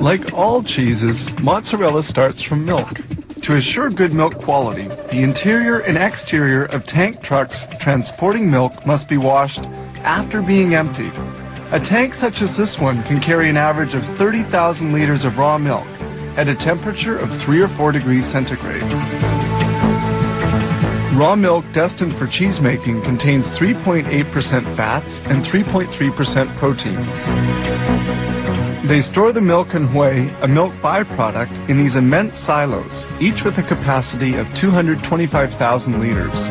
Like all cheeses, mozzarella starts from milk. To assure good milk quality, the interior and exterior of tank trucks transporting milk must be washed after being emptied. A tank such as this one can carry an average of 30,000 liters of raw milk at a temperature of 3 or 4 degrees centigrade. Raw milk destined for cheese making contains 3.8% fats and 3.3% proteins. They store the milk and whey, a milk byproduct, in these immense silos, each with a capacity of 225,000 liters.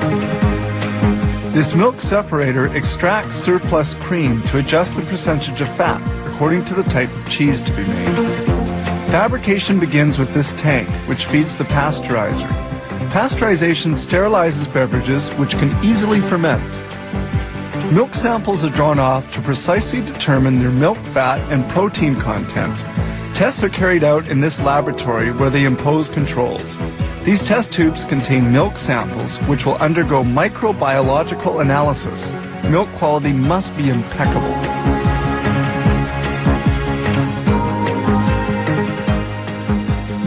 This milk separator extracts surplus cream to adjust the percentage of fat according to the type of cheese to be made. Fabrication begins with this tank, which feeds the pasteurizer. Pasteurization sterilizes beverages which can easily ferment. Milk samples are drawn off to precisely determine their milk fat and protein content. Tests are carried out in this laboratory where they impose controls. These test tubes contain milk samples which will undergo microbiological analysis. Milk quality must be impeccable.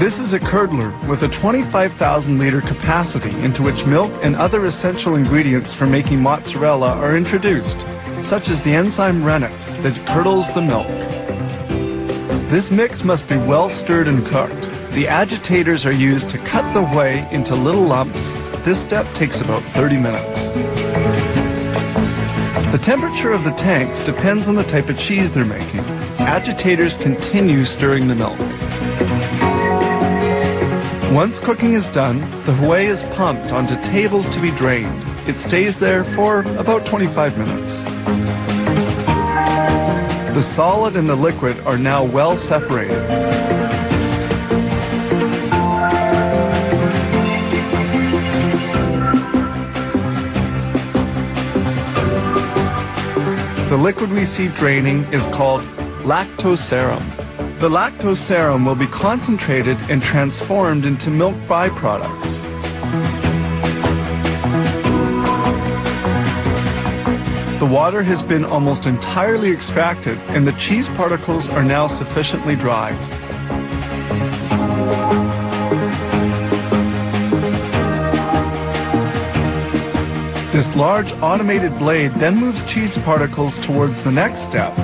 This is a curdler with a 25,000 liter capacity into which milk and other essential ingredients for making mozzarella are introduced, such as the enzyme rennet that curdles the milk. This mix must be well stirred and cooked. The agitators are used to cut the whey into little lumps. This step takes about 30 minutes. The temperature of the tanks depends on the type of cheese they're making. Agitators continue stirring the milk. Once cooking is done, the whey is pumped onto tables to be drained. It stays there for about 25 minutes. The solid and the liquid are now well separated. The liquid we see draining is called lactose serum. The lactose serum will be concentrated and transformed into milk byproducts. The water has been almost entirely extracted and the cheese particles are now sufficiently dry. This large automated blade then moves cheese particles towards the next step.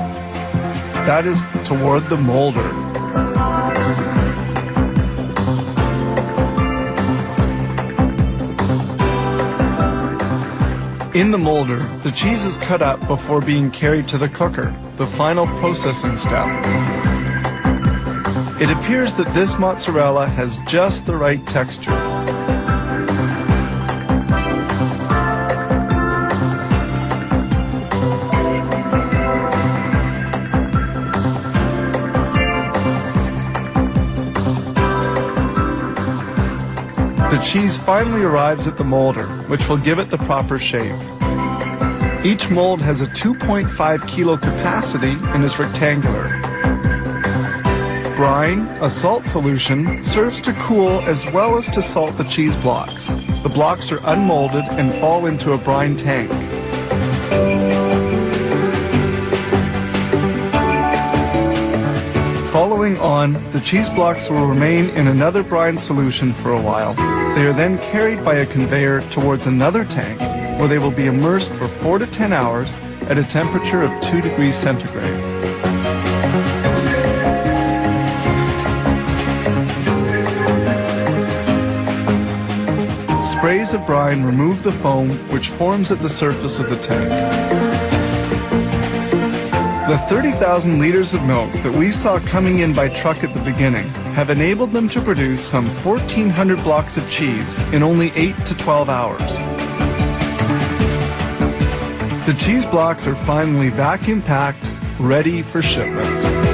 That is, toward the molder. In the molder, the cheese is cut up before being carried to the cooker, the final processing step. It appears that this mozzarella has just the right texture. The cheese finally arrives at the molder, which will give it the proper shape. Each mold has a 2.5 kilo capacity and is rectangular. Brine, a salt solution, serves to cool as well as to salt the cheese blocks. The blocks are unmolded and fall into a brine tank. Following on, the cheese blocks will remain in another brine solution for a while. They are then carried by a conveyor towards another tank, where they will be immersed for 4 to 10 hours at a temperature of 2 degrees centigrade. Sprays of brine remove the foam which forms at the surface of the tank. The 30,000 liters of milk that we saw coming in by truck at the beginning have enabled them to produce some 1,400 blocks of cheese in only 8 to 12 hours. The cheese blocks are finally vacuum packed, ready for shipment.